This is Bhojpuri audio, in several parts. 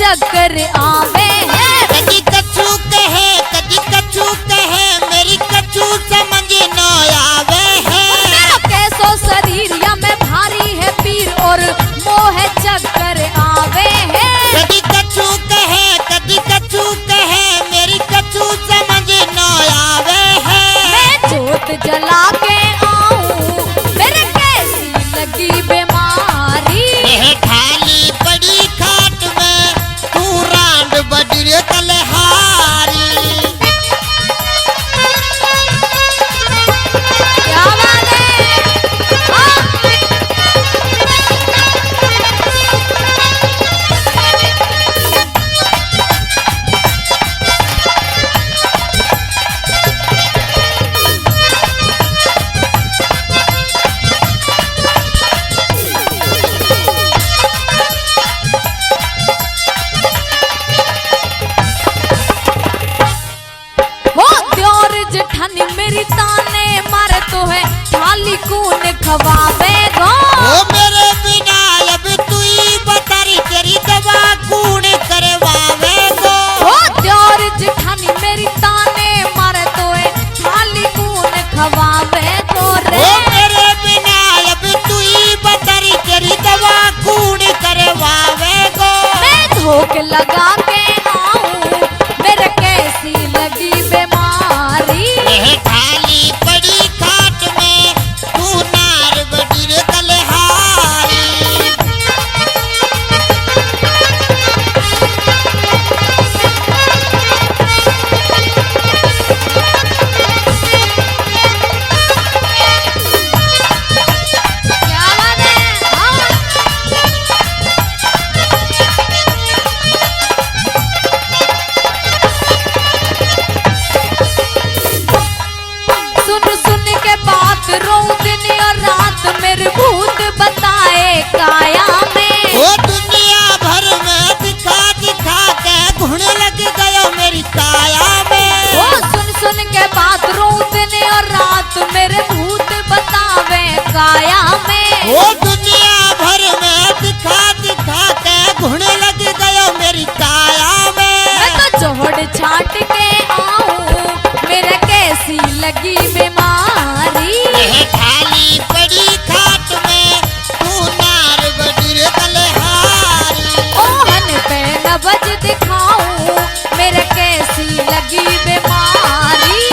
चक्कर आवे है। कदी कछु कहे मेरी कछु समझ न आवे है। मेरा कैसो शरीर या मैं भारी है पीर और मोह चक्कर आवे है। कदी कछु कहे मेरी कछु समझ न आवे है। मैं जोत जला के आऊं मेरे कैसी लगी बीमारी। यह खाली पड़ी खाट में तू रांड बडरे कलहारी। क्या बात है, हाँ। जेठानी मेरी ताने मारे तो है थाली कौन खवावे गो। ओ मेरे बिना अब तू ही बता री तेरी दवा कौन करवावे गो। ओ द्योर जेठानी मेरी ताने मारे तो है थाली कौन खवावे गो रे। ओ मेरे बिना अब तू ही बता री तेरी दवा कौन करवावे गो। मैं धोख लगा के आऊं मेरे कैसी लगी बीमारी। यह खाली पड़ी खाट में तू नार बडरे कलहारी। क्या बात है, हाँ। सुन सुन के बात रोऊं दिन और रात मेरे भूत बताए काया में। ओ दुनिया भर में दिखा दिखा के घुन लग गयो मेरी काया में। ओ सुन सुन के बात रोऊं दिन और रात मेरे भूत बतावे काया में। ओ दुनिया भर में दिखा दिखा के घुन लग गयो मेरी काया में। मैं तो जोड़ छाट के आऊं मेरे कैसी लगी बीमारी। यह खाली पड़ी खाट में तू नार बडरे कलहारी। ओहन पे नबज दिखाऊं मेरे कैसी लगी बीमारी।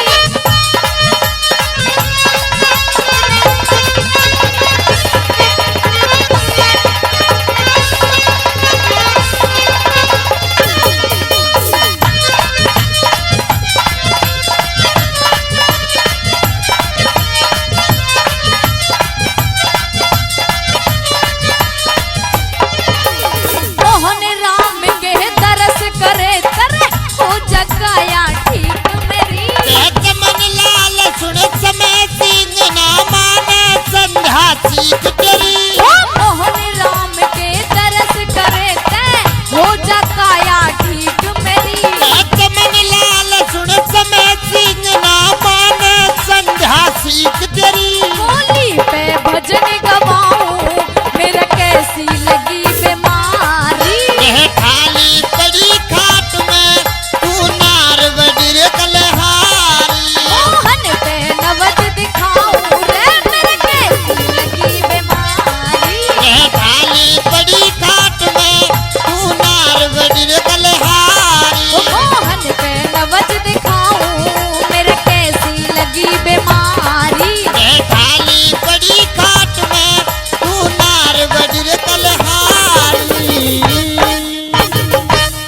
मोहन राम के दरस करे करे हो जगाया ठीक मेरी। कहत मन लाल सुन समय सिंह ना माने संध्या सीख तेरी। ओ मोहन राम के दरस करे ते हो जगाया ठीक मेरी। कहत मन लाल सुन समय सिंह ना माने संध्या सीख